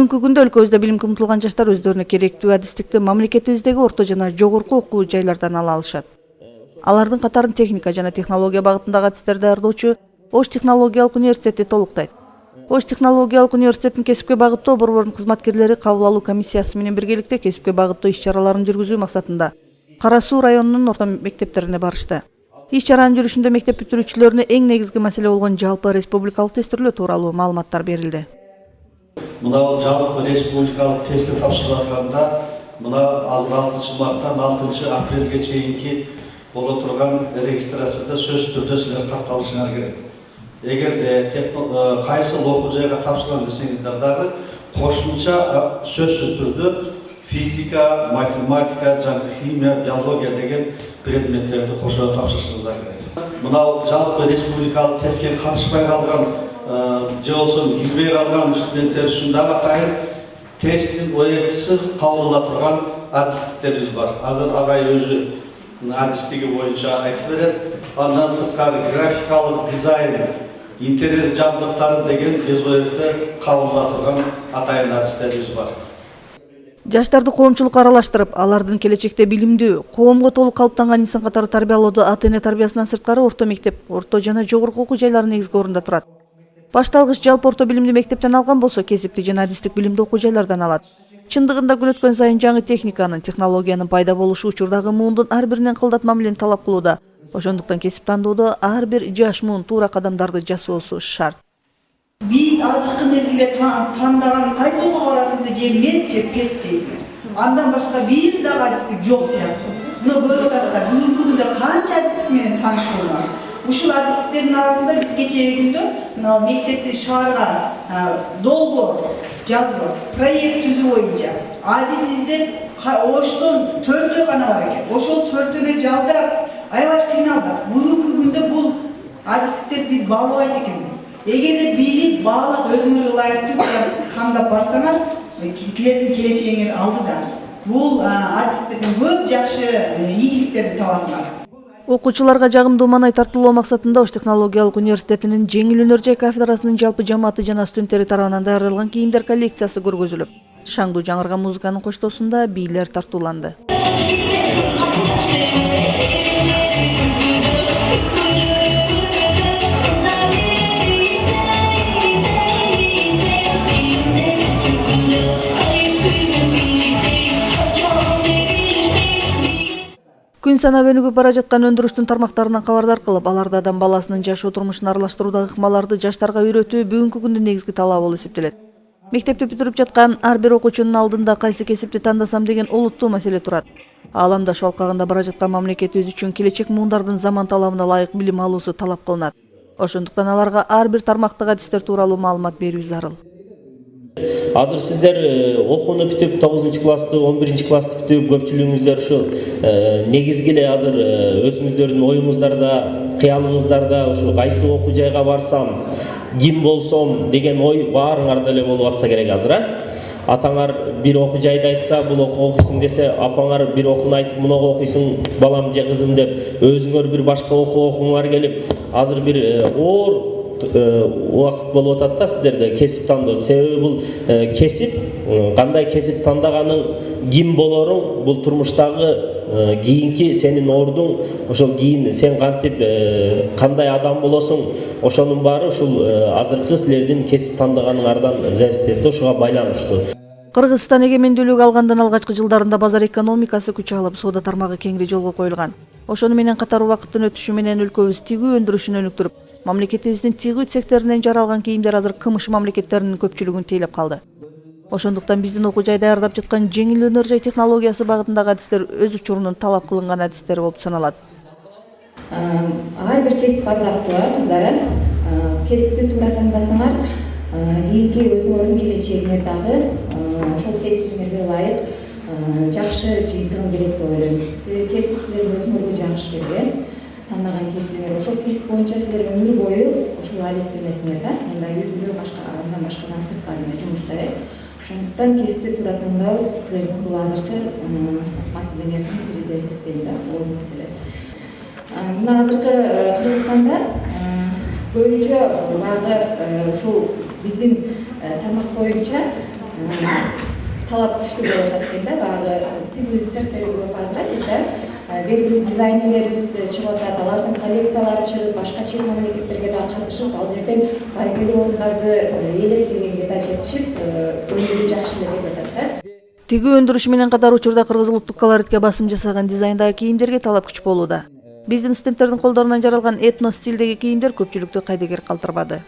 Бүгүнкү күндө өлкөбүздө билимге умтулган жаштар өздөрүнө керектүү адистикти мамлекетибиздеги орто жана жогорку окуу жайлардан ала алышат. Алардын катарын техника жана технология багытындагы адистер даярдоочу Ош технологиялык университети толуктайт. Ош технологиялык университетинин кесипке багыттоо борборунун кызматкерлери кабыл алуу комиссиясы менен биргеликте кесипке багыттоо иш-чараларын жүргүзүү максатында Кара Суу районунун орто мектептерине барышты. Иш-чаранын жүрүшүндө мектеп бүтүрүүчүлөрүнө эң негизги маселе болгон жалпы республикалык тестирлөө тууралуу маалыматтар берилди. Мына жалпы республикалык тестти тапшырып атканда, мына азыр 6 марттан 6 апрелге чейинки боло турган регистрацияда сөзсүз түрдө силер катталышыңар керек. Эгерде кайсы окуу жайга тапшырган десеңиздер дагы кошумча сөзсүз түрдө физика, математика, жана химия, биология деген предметтерди кошо тапшырышыңыздар керек. Мына жалпы республикалык тестке катышпай калган же болсо кирбей калган студенттер үчүн дагы атайын тесттин оертисиз кабыл ала турган адистиктерибиз бар. Азыр агай өзү адистиги боюнча айтып берет. Андан сырткары графикалык дизайн, интерьер жабдыктары деген без оертте кабыл ала турган атайын адистерибиз бар. Жаштарды коомчулукка аралаштырып, алардын келечекте билимдүү, коомго толук калыптанган инсан катары тарбиялоодо ата-эне тарбиясынан сырткары орто мектеп, орто жана жогорку окуу жайлары негизги орунда турат. Башталгыч жалпы орто билимди мектептен алган болсо, кесипти жана адистик билимди окуу жайлардан алат. Чындыгында күн өткөн сайын жаңы техниканын, технологиянын пайда болушу учурдагы муундун ар биринен кылдат мамилени талап кылууда. Ошондуктан кесип тандоодо ар бир жаш муун туура кадамдарды жасоосу шарт. Биз азыркы мезгилде тандаган кайсы окууга барасыңыз, же мед, же пет дейсиңер. Андан башка бир дагы адистик жок сыяктуу. Мына көрүп атасыздар, бүгүнкү күндө канча адистик менен тааныш болгон. Ушул адистиктердин арасында биз кечээ күндө мына мектепти шаарга долбоор жазып, проект түзүү боюнча адис издеп, Оштон 4 гана бар экен. Ошол 4-өнө жалдырап, аябай кыйналдык. Бүгүнкү күндө бул адистиктерди биз баалабайт экенбиз. Эгерде билип, баалап, өзүңөргө ылайыктуу кандап барсаңар, силердин келечегиңер алдыда. Бул адистиктерден көп жакшы ийгиликтерди табасыңар. Окуучуларга жагымдуу маанай тартуулоо максатында Ош технологиялык университетинин жеңил өнөр жай кафедрасынын жалпы жамааты жана студенттери тарабынан даярдалган кийимдер коллекциясы көргөзүлүп, шаңдуу жаңырган музыканын коштоосунда бийлер тартууланды. Күн санап өнүгүп бара жаткан өндүрүштүн тармактарынан кабардар кылып, аларда адам баласынын жашоо турмушун аралаштыруудагы ыкмаларды жаштарга үйрөтүү бүгүнкү күндүн негизги талабы болуп эсептелет. Мектепти бүтүрүп жаткан ар бир окуучунун алдында кайсы кесипти тандасам деген олуттуу маселе турат. Ааламдаш алкагында бара жаткан мамлекетибиз үчүн келечек муундардын заман талабына ылайык билим алуусу талап кылынат. Ошондуктан аларга ар бир тармактагы адистер тууралуу маалымат берүү зарыл. Азыр сиздер окууну бүтүп 9-классты, 11-классты бүтүп көпчүлүгүңүздөр ушу негизги эле азыр өзүңүздөрдүн оюңуздарда, кыялыңыздарда ушу кайсы окуу жайга барсам, ким болсом деген ой баарыңарда эле болуп атса керек азыр. Атаңар бир окуу жайды айтса, бул окуу окуйсуң десе, апаңар бир окууну айтып, мунага окуйсуң балам же кызым деп, өзүңөр бир башка окуу окуңар келип, азыр бир оор убакыт болуп атат да сиздерде кесип тандоо. Себеби бул кесип, кандай кесип тандаганың, ким болоруң, бул турмуштагы кийинки сенин ордуң, ошол кийин сен кантип кандай адам болосуң, ошонун баары ушул азыркы силердин кесип тандаганыңардан зависит этет, ошого байланыштуу. Кыргызстан эгемендүүлүк алгандан алгачкы жылдарында базар экономикасы күч алып, соода тармагы кеңири жолго коюлган. Ошону менен катар убакыттын өтүшү менен өлкөбүз тигүү өндүрүшүн өнүктүрүп, мамлекетибиздин тигүү секторунан жаралган кийимдер азыр кымыш мамлекеттеринин көпчүлүгүн тейлеп калды. Ошондуктан биздин окуу жай даярдап жаткан жеңил өнөр жай технологиясы багытындагы адистер өз учурунун талап кылынган адистери болуп саналат. Ар бир кесип ардактуу кыздар, кесипти туура тандасаңар, кийинки өзүңөрдүн келечегиңер дагы ошол кесибиңерге ылайык жакшы жыйынтыгын берет деп ойлойм. Себеби кесип силердин өзүңөргө жагыш келген, тандаган кесибиңер, ошол кесип боюнча силер өмүр бою ошол алектенесиңер да, мындай үй-бүлө андан башкадан сырткары жумуштар. Ошондуктан кесипти туура тандоо силердин бул азыркы маселеңердин бири деп эсептейм да, оор маселе. Мына азыркы Кыргызстанда көбүнчө баягы ушул биздин тармак боюнча талап күчтүү болуп атат экен да, баягы тигүү цехтерге азыр бизде бир дизайнерлерибиз чыгып атат, алардын коллекциялары чыгып, башка чет мамлекеттерге да катышып, ал жерден байгелүү орундарды ээлеп келгенге да жетишип, өнүгүү жакшы эле деп атат да. Тигүү өндүрүшү менен катар учурда кыргыз улуттук колоритке басым жасаган дизайндагы кийимдерге талап күч болууда. Биздин студенттердин колдорунан жаралган этно стилдеги кийимдер көпчүлүктү кайдыгер калтырбады.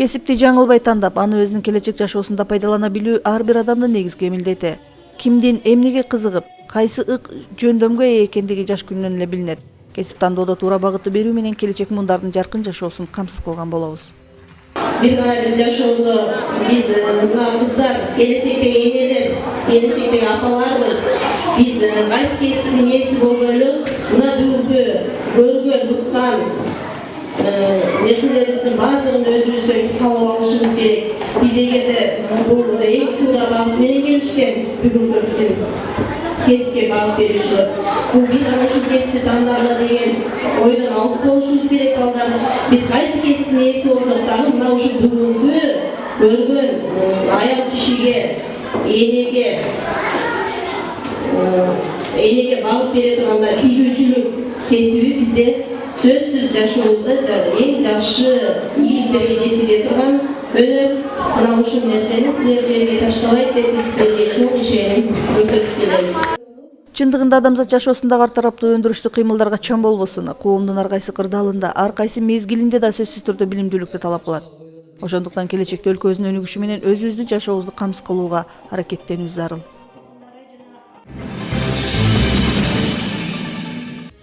Кесипти жаңылбай тандап, аны өзүнүн келечек жашоосунда пайдалана билүү ар бир адамдын негизги милдети. Кимдин эмнеге кызыгып, кайсы ык жөндөмгө ээ экендиги жаш күнүнөн эле билинет. Кесип тандоодо туура багытты берүү менен келечек мундардын жаркын жашоосун камсыз кылган болобуз. Бир гана биз жашоодо биз мына кыздар, келечектеги энелер, келечектеги апаларбыз. Биз кайсы кесиптин ээси болбойлу, мына бүгүнкү көргөн, уккан нерселерибиздин баардыгын өзүбүзгө кабыл алышыбыз керек. Биз эгерде бул эң туура багыт менен келишкен бүгүнкү биздин кесипке багыт берүүчүлөр, бул биз ушул кесипти тандагыла деген ойдон алыс болушубуз керек балдар. Биз кайсы кесиптин ээси болсок дагы мына ушул бүгүнкү көргөн аял кишиге, энеге багыт бере турганда тийгүүчүлүк кесиби бизде сөзсүз жашообузда эң жакшы ийгиликтерге жеткизе турган өнөр. Мына ушул нерсени силер жерге таштабайт деп биз силерге чоң ишеним көрсөтүп келебиз. Чындыгында адамзат жашоосундагы ар тараптуу өндүрүштүк кыймылдарга чам болбосун, коомдун ар кайсы кырдаалында, ар кайсы мезгилинде да сөзсүз түрдө билимдүүлүктү талап кылат. Ошондуктан келечекте өлкөбүздүн өнүгүшү менен өзүбүздүн жашообузду камсыз кылууга аракеттенүү зарыл.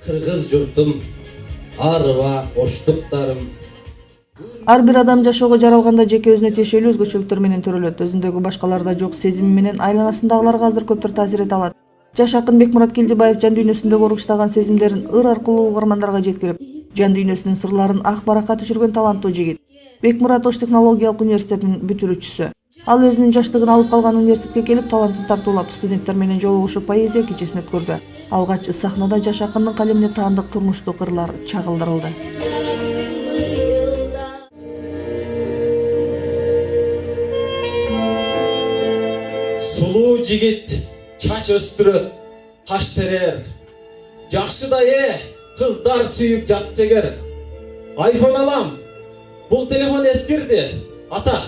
Кыргыз журтум, арыба, оштуктарым. Ар бир адам жашоого жаралганда жеке өзүнө тиешелүү өзгөчөлүктөр менен төрөлөт. Өзүндөгү башкаларда жок сезими менен айланасындагыларга азыр көптөр таасир эте алат. Жаш акын Бекмурат Келдибаев жан дүйнөсүндөгү уруктаган сезимдерин ыр аркылуу угармандарга жеткирип, жан дүйнөсүнүн сырларын ак баракка түшүргөн таланттуу жигит. Бекмурат Ош технологиялык университетинин бүтүрүүчүсү. Ал өзүнүн жаштыгын алып калган университетке келип талантын тартуулап, студенттер менен жолугушуп поэзия кечесин өткөрдү. Алгач сахнада жаш акындын калемине таандык турмуштук ырлар чагылдырылды. Сулуу жигит чач өстүрөт, каш терер. Жакшы да кыздар сүйүп жатса эгер. Айфон алам. Бул телефон эскирди. Ата,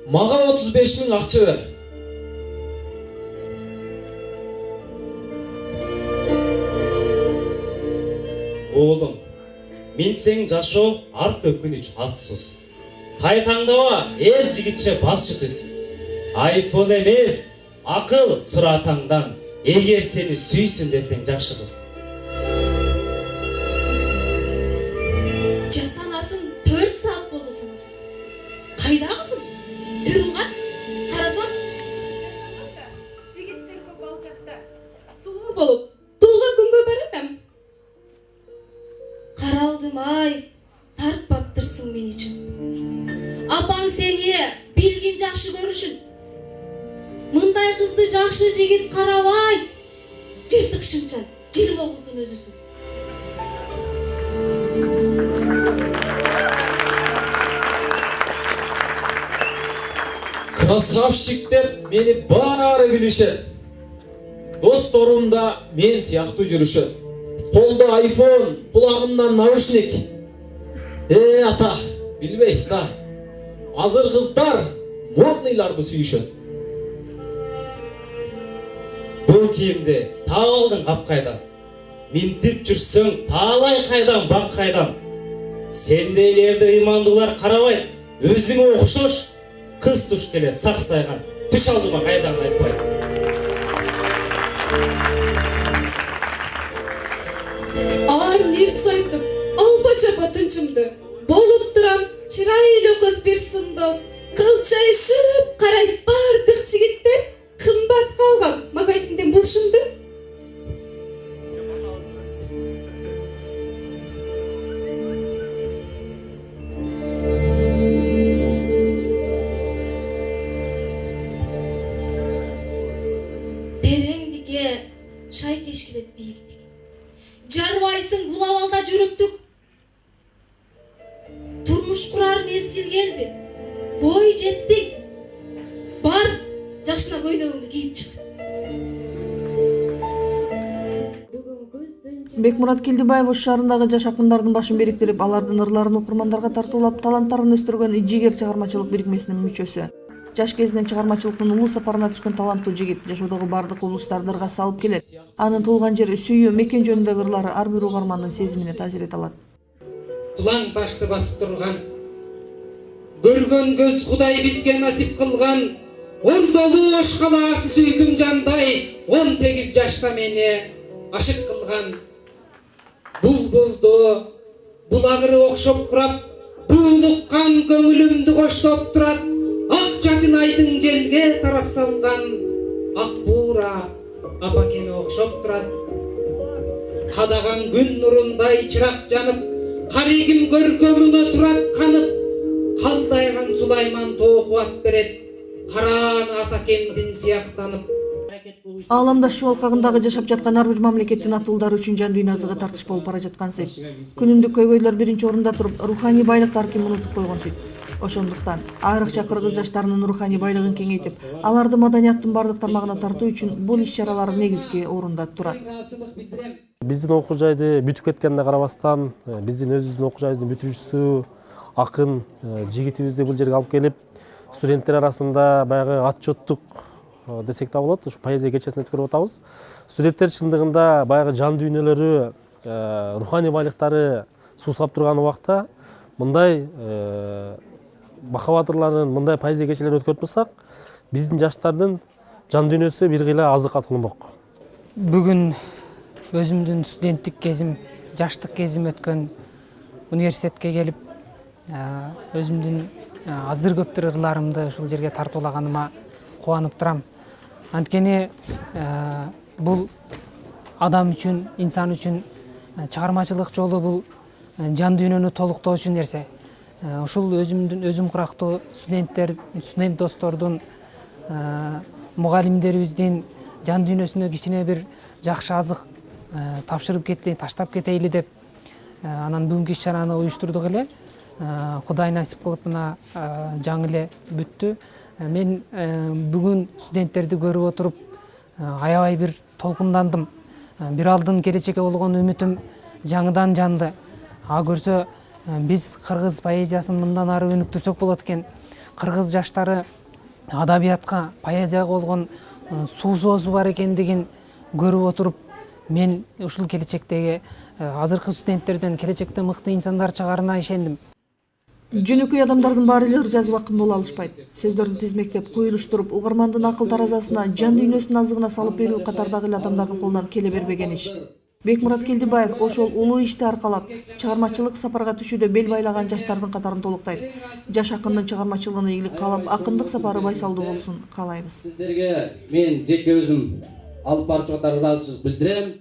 мага 35 000 акча бер. Oğlum, men seň жашоо арт өкүнүч атсыз. Тай таңдаба, жигитче басшы түсүн. Айфон эмес, акыл суратаңдан, эгер сени сүйсүн десең жакшы кыз. Жасанасың 4 саат болду санасың. Кайдагысың? Түрүнган? Карасам, жигиттер көп алчакта. Суу болуп, туулган күнгө баратам. Каралдым ай, тартпаптырсың мен үчүн. Апаң сени билгин жакшы көрүшүн. Мындай кызды жакшы жигит карабай. Жыртык шынчан, жыл болгуздун өзүсүн. Красавчик деп мени баары билишет. Досторум да мен сыяктуу жүрүшөт. Колдо iPhone, кулагымдан наушник. Ата, билбейсиз да. Азыр кыздар модныйларды сүйүшөт. Бул кийимди таап алдың капкайдан. Минтип жүрсөң таалай кайдан бак кайдан. Сендейлерди ыймандуулар карабайт. Өзүңө окшош кыз туш келет сак сайган. Түш алдыма кайдагы айтпай. Ар нерсе айтып, албача батынчымды. Болуп турам, чырайлуу кыз бир сындоо. Кылчайышып карайт бардык жигиттер. Кымбат калган магазинден бошумду. Тереңдиге шай кешкилет бийиктик. Жарбайсың бул абалда жүрүптүк. Турмуш курар мезгил келди. Бой жеттиң. Бар, жашына көйнөгүңдү кийип чык. Бекмурат Келдибаев Ош шаарындагы жаш акындардын башын бириктирип, алардын ырларын окурмандарга тартуулап, таланттарын өстүргөн Жигер чыгармачылык бирикмесинин мүчөсү. Жаш кезинен чыгармачылыктын улуу сапарына түшкөн таланттуу жигит жашоодогу бардык облустарды ыргаса алып келет. Анын туулган жери, сүйүү, мекен жөнүндөгү ырлары ар бир угармандын сезимине таасир эте алат. Тулаң ташты басып турган, көргөн көз Кудай бизге насип кылган, ордолуу Ош калаасы сүйкүм жандай 18 жашта мени ашык кылган. Булбулду булагыры окшоп курап, буулуккан көңүлүмдү коштоп турат. Ак чачын айдың желге тарап салган, ак буура апакеме окшоп турат. Кадаган күн нурундай чырак жанып, каригим көркөмүңө турат канып. Калдайган Сулайман тоо кубат берет, карааны атакемдин сыяктанып. Ааламдаштуу алкагындагы жашап жаткан ар бир мамлекеттин атуулдары үчүн жан дүйнөсүгө тартыш болуп бара жаткан сыйт. Күнүндүк көйгөйлөр биринчи орунда туруп, руханий байлыктар ким унутуп койгон сыйт. Ошондуктан айрыкча кыргыз жаштарынын руханий байлыгын кеңейтип, аларды маданияттын бардык тармагына тартуу үчүн бул иш-чаралар негизги орунда турат. Биздин окуу жайды бүтүп кеткенине карабастан, биздин өзүбүздүн окуу жайыбыздын бүтүүчүсү акын жигитибизди бул жерге алып келип, студенттер арасында баягы отчеттук десек да болот, ушу поэзия кечесин өткөрүп атабыз. Студенттер чындыгында баягы жан дүйнөлөрү, руханий байлыктары суусап турган убакта мындай махабат ырларын, мындай поэзия кечелерин өткөрүп турсак, биздин жаштардын жан дүйнөсү бир кыйла азыкка толмок. Бүгүн өзүмдүн студенттик кезим, жаштык кезим өткөн университетке келип, өзүмдүн аздыр көптүр ырларымды ушул жерге тартуулаганыма кубанып турам. Анткени бул адам үчүн, инсан үчүн чыгармачылык жолу бул жан дүйнөнү толуктоочу нерсе. Ушул өзүм курактуу студент достордун, мугалимдерибиздин жан дүйнөсүнө кичине бир жакшы азык тапшырып кетти, таштап кетейли деп анан бүгүнкү иш-чараны уюштурдук эле. Кудай насип кылып мына жаңы эле бүттү. Мен бүгүн студенттерди көрүп отуруп аябай бир толкундандым. Бир алдын келечекке болгон үмүтүм жаңыдан жанды. Көрсө биз кыргыз поэзиясын мындан ары өнүктүрсөк болот экен. Кыргыз жаштары адабиятка, поэзияга болгон суусоосу бар экендигин көрүп отуруп, мен ушул келечектеги азыркы студенттерден келечекте мыкты инсандар чыгарына ишендим. Жөнөкөй адамдардын баары эле ыр жазып акын боло алышпайт. Сөздөрдү тизмектеп, куюлуштуруп, угармандын акыл таразасына, жан дүйнөсүнүн азыгына салып берүү катардагы эле адамдардын колунан келе бербеген иш. Бекмурат Келдибаев ошол улуу ишти аркалап, чыгармачылык сапарга түшүүдө бел байлаган жаштардын катарын толуктайт. Жаш акындын чыгармачылыгына ийгилик каалап, акындык сапары байсалдуу болсун каалайбыз. Сиздерге мен жеке өзүм алып баруучу катары ыраазычылык билдирем.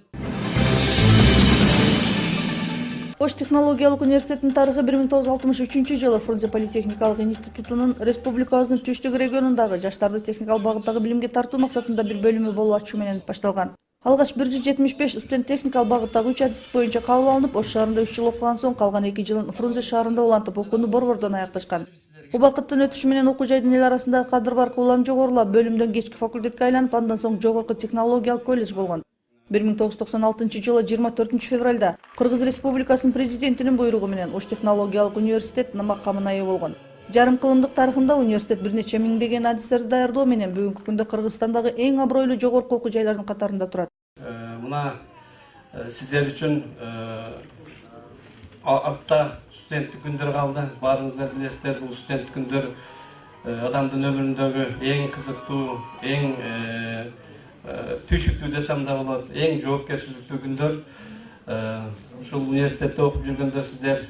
Ош технологиялык университетинин тарыхы 1963-жылы Фрунзе политехникалык институтунун республикабыздын түштүк регионундагы жаштарды техникалык багыттагы билимге тартуу максатында бир бөлүмү болуп ачуу менен башталган. Алгаш 175 студент техникалык багыттагы 3 адистик боюнча кабыл алынып, Ош шаарында 3 жыл окуган соң калган 2 жылын Фрунзе шаарында улантып окууну борбордон аякташкан. Убакыттын өтүшү менен окуу жайдын эл арасындагы кадыр баркы улам жогорулап, бөлүмдөн кечки факультетке айланып, андан соң жогорку технологиялык колледж болгон. 1996 жылы 24 февралда Кыргыз Республикасынын президентинин буйругу менен Ош технологиялык университет макамына ээ болгон. Жарым кылымдык тарыхында университет бир нече миңдеген адистерди даярдоо менен бүгүнкү күндө Кыргызстандагы эң абройлуу жогорку окуу жайлардын катарында турат. Мына сиздер үчүн артта студенттик күндөр калды. Баарыңыздар билесиздер, бул студенттик күндөр адамдын өмүрүндөгү эң кызыктуу, эң түйшүктүү десем да болот, эң жоопкерчиликтүү күндөр. Ушул университетте окуп жүргөндө сиздер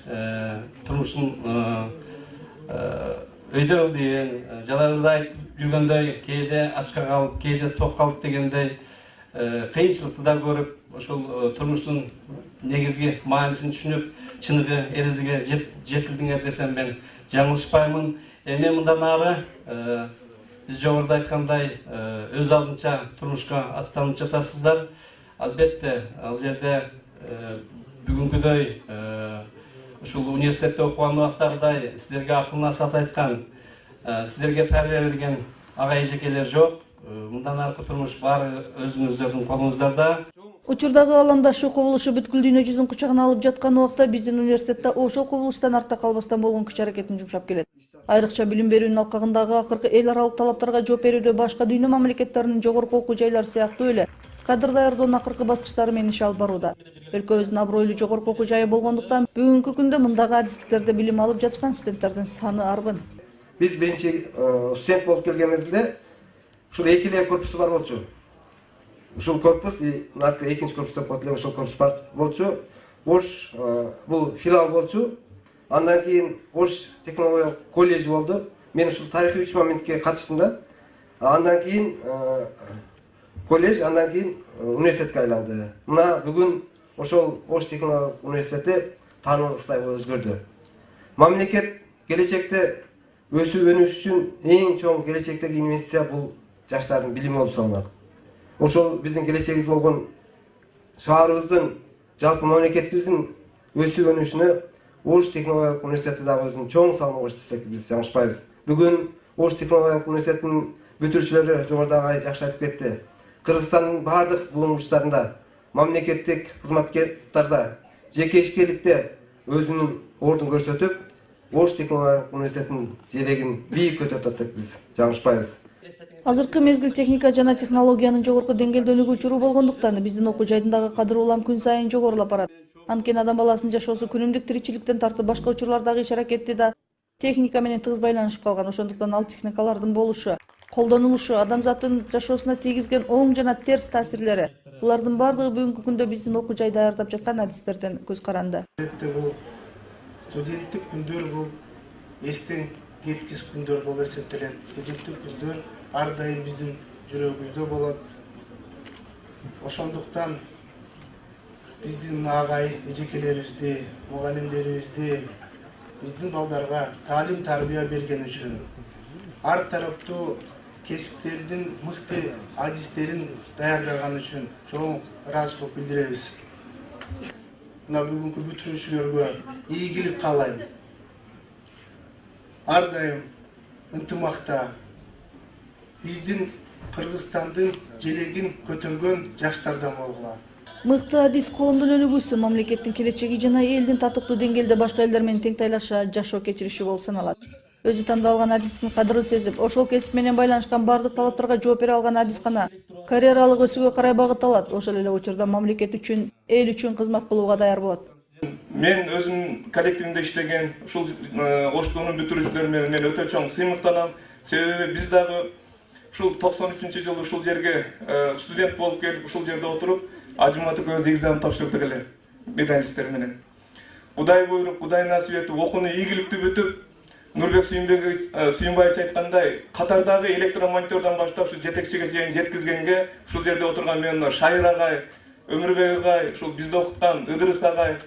турмуштун өйдө ылдыйын, жанагында айтып жүргөндөй кээде ачка калып, кээде ток калып дегендей кыйынчылыкты да көрүп, ошол турмуштун негизги маанисин түшүнүп, чыныгы эрезиге жетилдиңер десем мен жаңылышпаймын. Эми мындан ары биз жогоруда айткандай өз алдынча турмушка аттанып жатасыздар. Албетте ал жерде бүгүнкүдөй ушул университетте окуган убактагыдай силерге акыл насаат айткан, силерге тарбия берген ага эжекелер жок. Мындан аркы турмуш баары өзүңүздөрдүн колуңуздарда. Учурдагы ааламдашуу кубулушу бүткүл дүйнө жүзүн кучагына алып жаткан убакта биздин университетте ошол кубулуштан артта калбастан болгон күч аракетин жумшап келет. Айрыкча билим берүүнүн алкагындагы акыркы эл аралык талаптарга жооп берүүдө башка дүйнө мамлекеттеринин жогорку окуу жайлары сыяктуу эле кадр даярдоонун акыркы баскычтары менен иш алып барууда. Өлкөбүздүн абройлуу жогорку окуу жайы болгондуктан бүгүнкү күндө мындагы адистиктерде билим алып жатышкан студенттердин саны арбын. Биз биринчи студент болуп келген мезгилде ушул эки эле корпусу бар болчу. Ушул корпус, экинчи корпус деп коет эле, ошол корпус бар болчу. Ош бул филиал болчу. Андан кийин Ош технологиялык колледж болду. Мен ушул тарыхый 3 моментке катыштым да. Андан кийин колледж, андан кийин университетке айланды. Мына бүгүн ошол Ош технологиялык университети таанылыгыстай өзгөрдү. Мамлекет келечекте өсүп өнүш үчүн эң чоң келечектеги инвестиция бул жаштардын билими болуп саналат. Ошол биздин келечегибиз болгон шаарыбыздын, жалпы мамлекетибиздин өсүп өнүшүнө Ош технологиялык университети дагы өзүнүн чоң салымын кошту десек биз жаңылышпайбыз. Бүгүн Ош технологиялык университетинин бүтүрүүчүлөрү жогорудагы жакшы айтып кетти. Кыргызстандын баардык бурчтарында, мамлекеттик кызматкерлерде, жеке ишкерликте өзүнүн ордун көрсөтүп, Ош технологиялык университетинин желегин бийик көтөрүп атат деп биз жаңылышпайбыз. Азыркы мезгил техника жана технологиянын жогорку деңгээлде өнүгүү учуру болгондуктан биздин окуу жайдындагы кадыр улам күн сайын жогорулап барат. Анткени адам баласынын жашоосу күнүмдүк тиричиликтен тартып башка учурлардагы иш аракети да техника менен тыгыз байланышып калган. Ошондуктан ал техникалардын болушу, колдонулушу, адамзаттын жашоосуна тийгизген оң жана терс таасирлери булардын баардыгы бүгүнкү күндө биздин окуу жай даярдап жаткан адистерден көз каранды. Бул студенттик күндөр бул эстен кеткис күндөр болуп эсептелет. Студенттик күндөр ар дайым биздин жүрөгүбүздө болот. Ошондуктан биздин агай эжекелерибизди, мугалимдерибизди биздин балдарга таалим тарбия берген үчүн, ар тараптуу кесиптердин мыкты адистерин даярдаган үчүн чоң ыраазычылык билдиребиз. Мына бүгүнкү бүтүрүүчүлөргө ийгилик каалайм. Ар дайым ынтымакта биздин Кыргызстандын желегин көтөргөн жаштардан болгула. Мыкты адис коомдун өнүгүүсү, мамлекеттин келечеги жана элдин татыктуу деңгээлде башка элдер менен тең тайлаша жашоо кечириши болуп саналат. Өзү тандап алган адистин кадырын сезип, ошол кесип менен байланышкан бардык талаптарга жооп бере алган адис гана карьералык өсүүгө карай багытталат. Ошол эле учурда мамлекет үчүн, эл үчүн кызмат кылууга даяр болот. Мен өзүм коллективинде иштеген ушул Оштунун бүтүрүүчүлөрү менен мен өтө чоң сыймыктанам. Себеби биз дагы ушул 93-жылы ушул жерге студент болуп келип, ушул жерде отуруп, ажыматып өз экзамен тапшырдык эле медалисттер менен. Кудай буйруп, Кудай насип этип, окууну ийгиликтүү бүтүп, Нурбек Сүйүнбаевич айткандай, катардагы электромонтёрдон баштап ушу жетекчиге чейин жеткизгенге ушул жерде отурган мен Шайыр агай, Өмүрбек агай, ушул бизди окуткан Ыдырыс агай,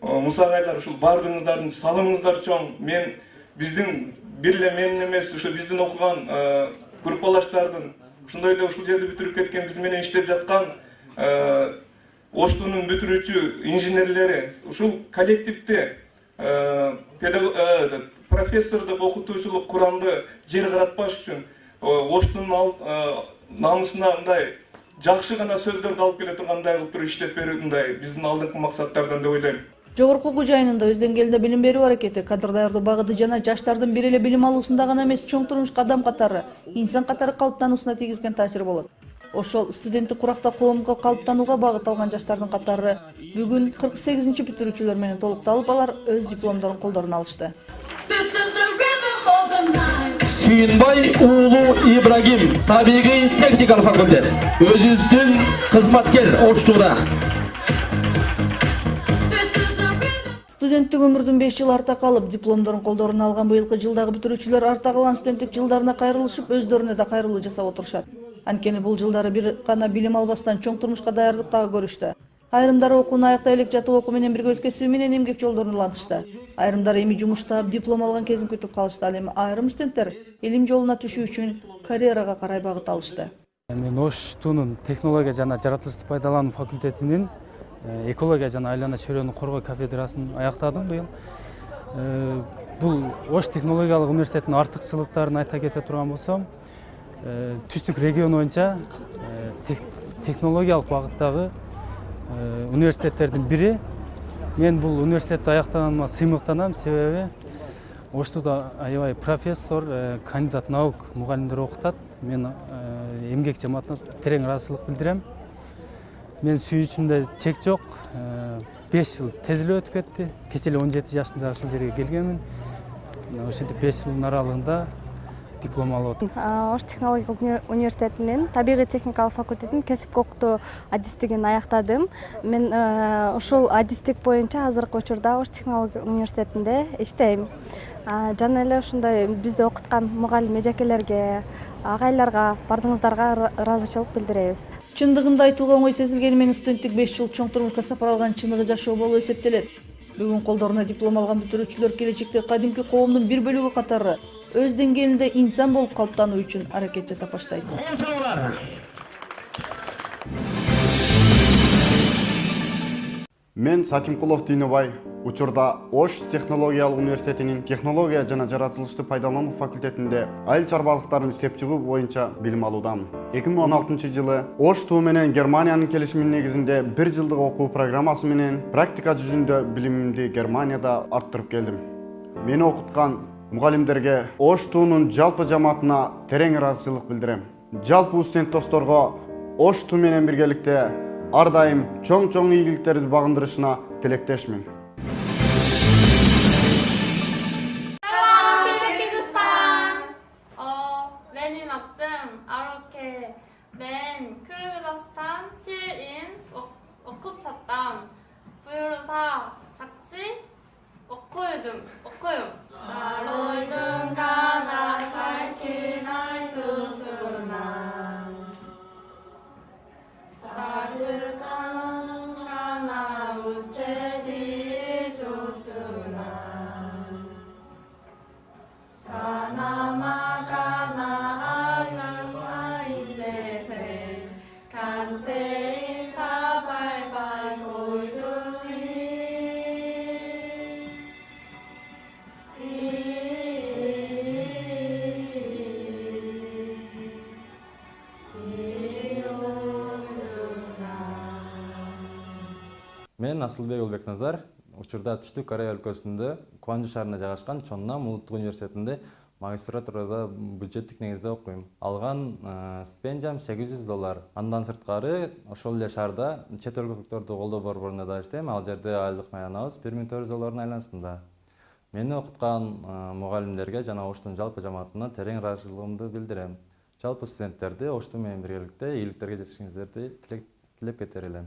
Муса агайлар, ушул баардыгыңыздардын салымыңыздар чоң. Мен биздин бир эле менин эмес, ушу биздин окуган группалаштардын, ушундай эле ушул жерде бүтүрүп кеткен биз менен иштеп жаткан Оштунун бүтүрүүчү инженерлери ушул коллективде профессордук окутуучулук курамды жер каратпаш үчүн Оштунун намысына мындай жакшы гана сөздөрдү алып келе тургандай кылып туруп иштеп берүү мындай биздин алдыңкы максаттардан деп ойлойм. Жогорку окуу жайынында өз деңгээлинде билим берүү аракети, кадр даярдоо багыты жана жаштардын бир эле билим алуусунда гана эмес, чоң турмушка адам катары, инсан катары калыптануусуна тийгизген таасир болот. Ошол студенттик куракта коомго калыптанууга багыт алган жаштардын катары бүгүн 48-чи бүтүрүүчүлөр менен толукталып, алар өз дипломдорун колдоруна алышты. Сүйүнбай уулу Ибрагим, табигый техникалык факультет, өзүбүздүн кызматкер Оштуда. Студенттик өмүрдүн 5 жыл арта калып, дипломдорун колдоруна алган быйылкы жылдагы бүтүрүүчүлөр арта калган студенттик жылдарына кайрылышып, өздөрүнө да кайрылуу жасап отурушат. Анткени бул жылдары бир гана билим албастан чоң турмушка даярдыктагы көрүштү. Айрымдары окууну аяктай элек жатып окуу менен бирге өз кесиби менен эмгек жолдорун улантышты. Айрымдары эми жумуштап, диплом алган кезин күтүп калышты. Ал эми айрым студенттер илим жолуна түшүү үчүн карьерага карай багыт алышты. Мен Оштунун технология жана жаратылышты пайдалануу факультетинин экология жана айлана чөйрөнү коргоо кафедрасын аяктадым быйыл. Бул Ош технологиялык университетинин артыкчылыктарын айта кете турган болсом, түштүк регион боюнча технологиялык багыттагы университеттердин бири. Мен бул университетти аяктаганыма сыймыктанам, себеби Оштуда аябай профессор, кандидат наук мугалимдер окутат. Мен эмгек жамаатына терең ыраазычылык билдирем. Мен сүйүүчүмдө чек жок. 5 жыл тез эле өтүп кетти. Кече эле 17 жашында ушул жерге келгенмин. Ошентип 5 жылдын аралыгында диплом алып отурум. Ош технологиялык университетинин табигый техникалык факультетинин кесипки окутуу адистигин аяктадым. Мен ушул адистик боюнча азыркы учурда Ош технологиялык университетинде иштейм. Жана эле ушундай бизди окуткан мугалим эжекелерге, агайларга, бардыгыңыздарга ыраазычылык билдиребиз. Чындыгында айтууга оңой сезилгени менен студенттик 5 жыл чоң турмушка сапар алган чыныгы жашоо болуп эсептелет. Бүгүн колдоруна диплом алган бүтүрүүчүлөр келечекте кадимки коомдун бир бөлүгү катары өз деңгээлинде инсан болуп калыптануу үчүн аракет жасап баштайт. Мен Сатимкулов Динобай, учурда Ош технологиялык университетинин технология жана жаратылышты пайдалануу факультетинде айыл чарбазыктарын иштеп чыгуу боюнча билим алуудамын. 2016-жылы Ошту менен Германиянын келишиминин негизинде 1 жылдык окуу программасы менен практика жүзүндө билимимди Германияда арттырып келдим. Мени окуткан мугалимдерге Оштунун жалпы жамаатына терең ыраазычылык билдирем. Жалпы студент досторго Ошту менен биргеликте ар дайым чоң ийгиликтерди багындырышына тилектешмин. Benim adım Aroke. Ben Kırgızistan Til'in okup sattam. Buyursa saksı okuyordum. Sarıldın kana sakin aytusuna. Sarılsan kana uçedi susuna. Sana makana ayın ayzese. Kantein kabay bay koydum. Мен Асылбек Улбекназар, учурда Түштүк Корея өлкөсүндө Кванжу шаарында жайгашкан Чоннам улуттук университетинде магистратурада бюджеттик негизде окуйм. Алган стипендиям $800. Андан сырткары ошол эле шаарда чет өлкөлүктөрдү колдоо борборунда да иштейм. Ал жерде айлык маянабыз $1400 айланасында. Мени окуткан мугалимдерге жана Оштун жалпы жамаатына терең ыраазычылыгымды билдирем. Жалпы студенттерди Ошту менен биргеликте ийгиликтерге жетишиңиздерди тилеп кетер элем.